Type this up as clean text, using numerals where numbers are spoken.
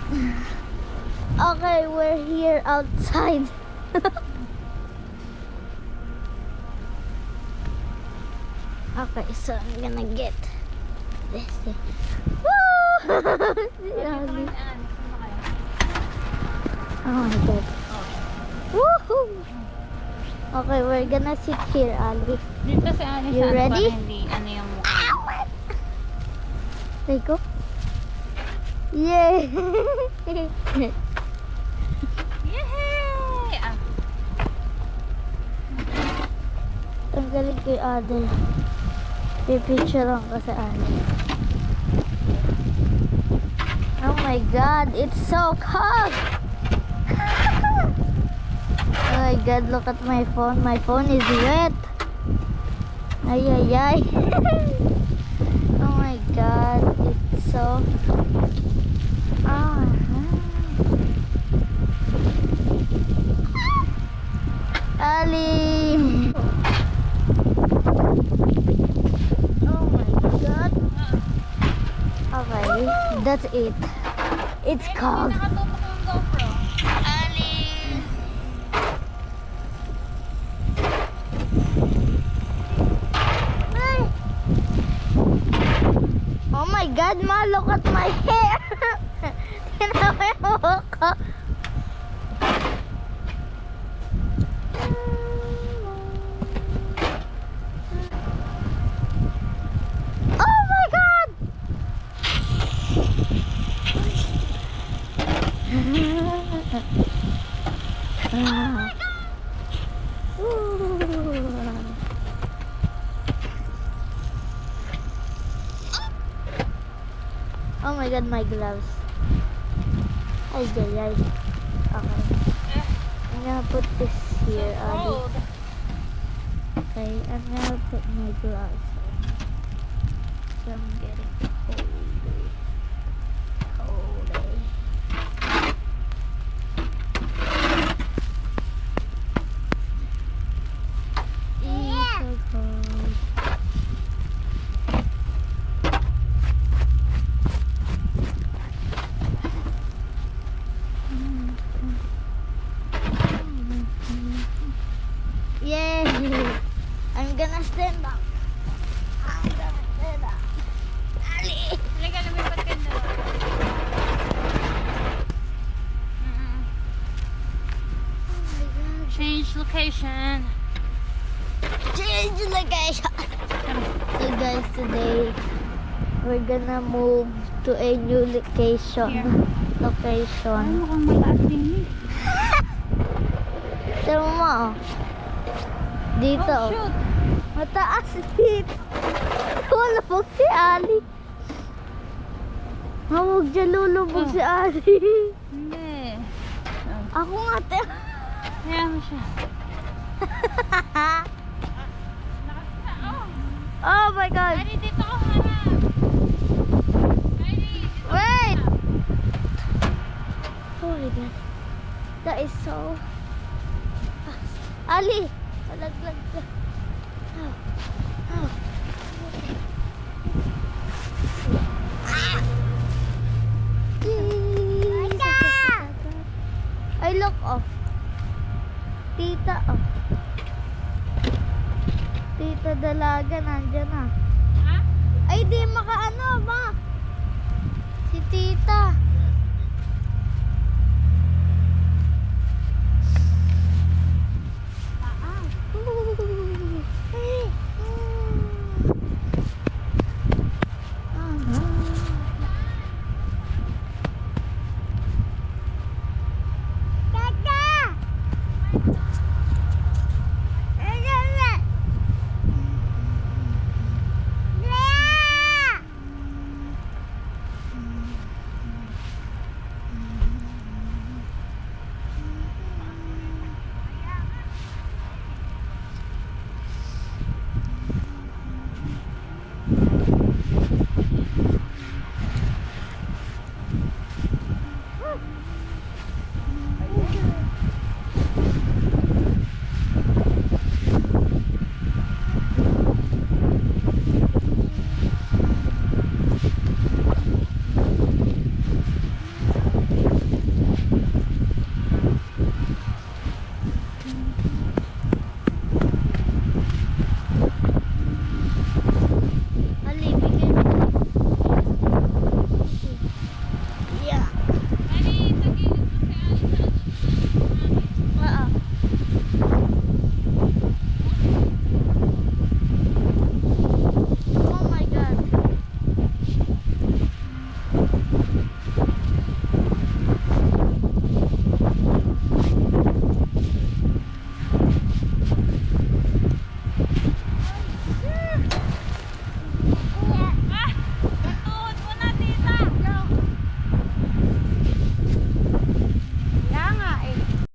Okay, we're here outside. Okay, so I'm gonna get this thing. Woo! Oh my god. Woohoo! Okay, we're gonna sit here, Ali. Dito si Ani You ready? Hindi, ano yung mukha. There you go. Yay! Yay! Ah. Ang galing kay Ate. Pipicturean ko sa Ali. Oh my god, it's so cold! Oh my god, look at my phone. My phone is wet. Ay, ay, ay. Oh my god, it's so... Ali! Oh my god. Okay, that's it. It's cold. Nakatutok yung GoPro. Ali! Ay! Oh my god, ma, look at my hair! Tinawa yung mukha. Oh my god! Oh my god, my gloves. Ay, ay, ay. Okay. I'm gonna put this here, Ali. Cold. Okay, I'm gonna put my gloves on. So I'm getting cold. Yay! I'm gonna stand up. I'm gonna stand up. Ali! Halika, lumipat ka na. Oh my god. Change location. Change location. So guys, today we're gonna move to a new location. Here. Ay, Location. mukhang mataas din eh. Tignan mo. Dito. Oh, shoot. Mataas dito. Lulubog si Ali. Huwag dyan lulubog si Ali. Hindi. Ako nga te. Kaya mo siya. Oh my god. Ari, dito ako harap. Ari, dito. Wait. Oh my god. That is so fast. Ali. Malaglag ka. Oh. Oh. Ay, look off. Tita, oh. Tita Dalaga, nandyan na. Ha? Ay, di makaano ba? Si Tita.